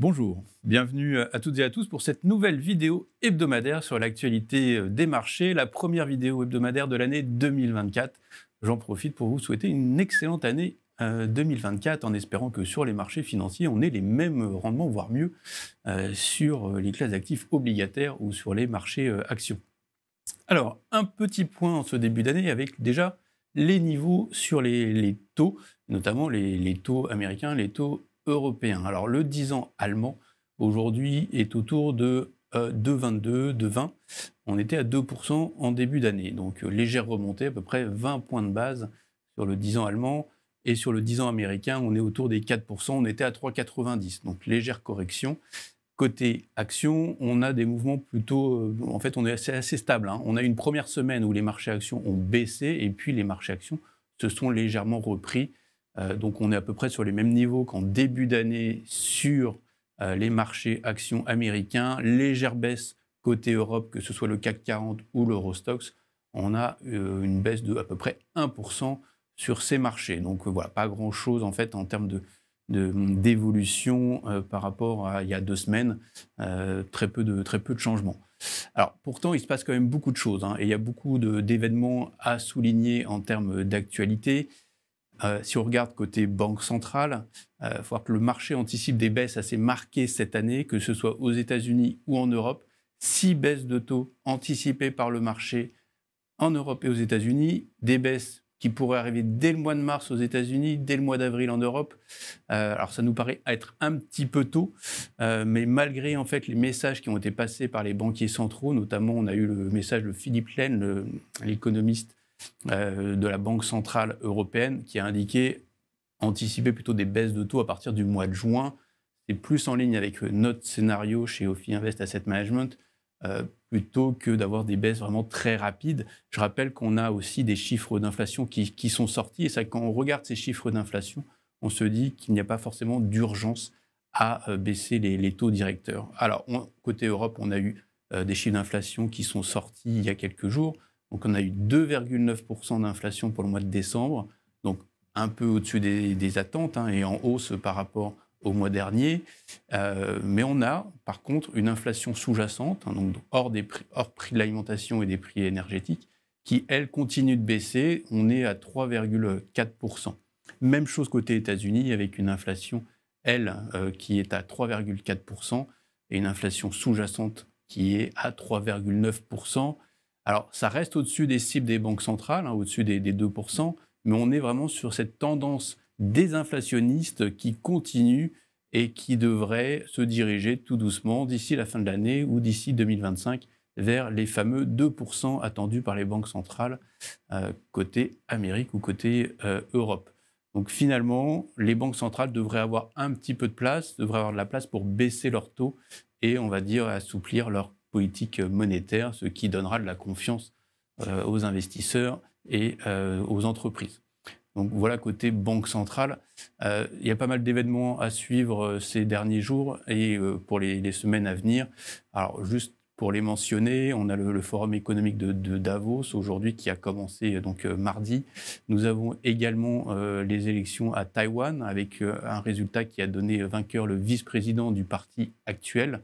Bonjour, bienvenue à toutes et à tous pour cette nouvelle vidéo hebdomadaire sur l'actualité des marchés, la première vidéo hebdomadaire de l'année 2024. J'en profite pour vous souhaiter une excellente année 2024 en espérant que sur les marchés financiers, on ait les mêmes rendements, voire mieux, sur les classes d'actifs obligataires ou sur les marchés actions. Alors, un petit point en ce début d'année avec déjà les niveaux sur les taux, notamment les taux américains, les taux européens. Alors, le 10 ans allemand, aujourd'hui, est autour de 2,22, 2,20. On était à 2% en début d'année. Donc, légère remontée, à peu près 20 points de base sur le 10 ans allemand. Et sur le 10 ans américain, on est autour des 4%. On était à 3,90. Donc, légère correction. Côté action, on a des mouvements plutôt... en fait, on est assez stable. On a une première semaine où les marchés actions ont baissé et puis les marchés actions se sont légèrement repris. Donc, on est à peu près sur les mêmes niveaux qu'en début d'année sur les marchés actions américains. Légère baisse côté Europe, que ce soit le CAC 40 ou l'Eurostoxx. On a une baisse de à peu près 1% sur ces marchés. Donc, voilà, pas grand-chose en fait en termes d'évolution par rapport à il y a 2 semaines, très peu de changements. Alors pourtant, il se passe quand même beaucoup de choses et il y a beaucoup d'événements à souligner en termes d'actualité. Si on regarde côté banque centrale, il faut voir que le marché anticipe des baisses assez marquées cette année, que ce soit aux États-Unis ou en Europe. 6 baisses de taux anticipées par le marché en Europe et aux États-Unis, des baisses qui pourraient arriver dès le mois de mars aux États-Unis, dès le mois d'avril en Europe. Alors ça nous paraît être un petit peu tôt, mais malgré en fait les messages qui ont été passés par les banquiers centraux, notamment on a eu le message de Philippe Lane, l'économiste de la Banque centrale européenne, qui a indiqué anticiper plutôt des baisses de taux à partir du mois de juin. C'est plus en ligne avec notre scénario chez Ophi Invest Asset Management, plutôt que d'avoir des baisses vraiment très rapides. Je rappelle qu'on a aussi des chiffres d'inflation qui sont sortis, et ça, quand on regarde ces chiffres d'inflation, on se dit qu'il n'y a pas forcément d'urgence à baisser les taux directeurs. Alors, côté Europe, on a eu des chiffres d'inflation qui sont sortis il y a quelques jours. Donc, on a eu 2,9% d'inflation pour le mois de décembre, donc un peu au-dessus des attentes et en hausse par rapport au mois dernier, mais on a par contre une inflation sous-jacente, donc hors prix de l'alimentation et des prix énergétiques, qui elle continue de baisser. On est à 3,4%. Même chose côté États-Unis, avec une inflation elle qui est à 3,4% et une inflation sous-jacente qui est à 3,9%. Alors ça reste au-dessus des cibles des banques centrales, au-dessus des 2%, mais on est vraiment sur cette tendance désinflationniste qui continue et qui devrait se diriger tout doucement d'ici la fin de l'année ou d'ici 2025 vers les fameux 2% attendus par les banques centrales côté Amérique ou côté Europe. Donc finalement, les banques centrales devraient avoir un petit peu de place, devraient avoir de la place pour baisser leurs taux et on va dire assouplir leur politique monétaire, ce qui donnera de la confiance aux investisseurs et aux entreprises. Donc voilà, côté banque centrale, il y a pas mal d'événements à suivre ces derniers jours et pour les semaines à venir. Alors juste pour les mentionner, on a le forum économique de Davos aujourd'hui qui a commencé donc mardi. Nous avons également les élections à Taïwan avec un résultat qui a donné vainqueur le vice-président du parti actuel.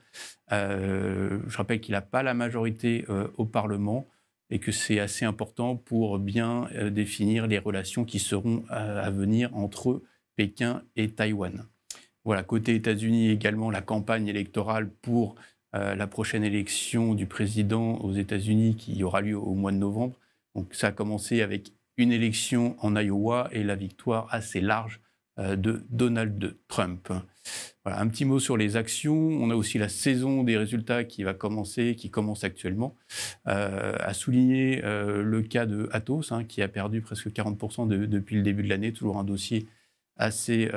Je rappelle qu'il n'a pas la majorité au Parlement, et que c'est assez important pour bien définir les relations qui seront à venir entre Pékin et Taïwan. Voilà, côté États-Unis également, la campagne électorale pour la prochaine élection du président aux États-Unis qui aura lieu au mois de novembre. Donc ça a commencé avec une élection en Iowa et la victoire assez large de Donald Trump. Voilà, un petit mot sur les actions. On a aussi la saison des résultats qui commence actuellement. À souligner le cas de Atos, qui a perdu presque 40% depuis le début de l'année, toujours un dossier assez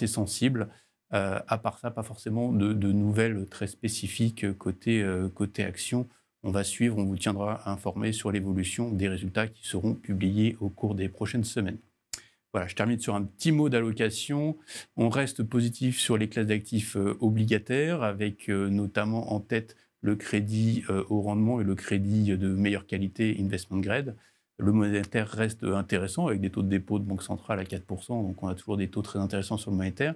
sensible. À part ça, pas forcément de nouvelles très spécifiques côté action. On va suivre, on vous tiendra informé sur l'évolution des résultats qui seront publiés au cours des prochaines semaines. Voilà, je termine sur un petit mot d'allocation. On reste positif sur les classes d'actifs obligataires, avec notamment en tête le crédit au rendement et le crédit de meilleure qualité investment grade. Le monétaire reste intéressant avec des taux de dépôt de banque centrale à 4%, donc on a toujours des taux très intéressants sur le monétaire.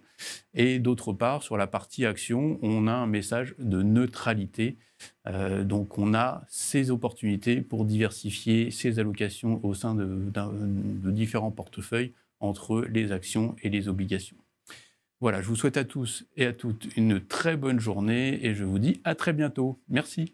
Et d'autre part, sur la partie action, on a un message de neutralité. Donc on a ces opportunités pour diversifier ses allocations au sein de différents portefeuilles entre les actions et les obligations. Voilà, je vous souhaite à tous et à toutes une très bonne journée et je vous dis à très bientôt. Merci.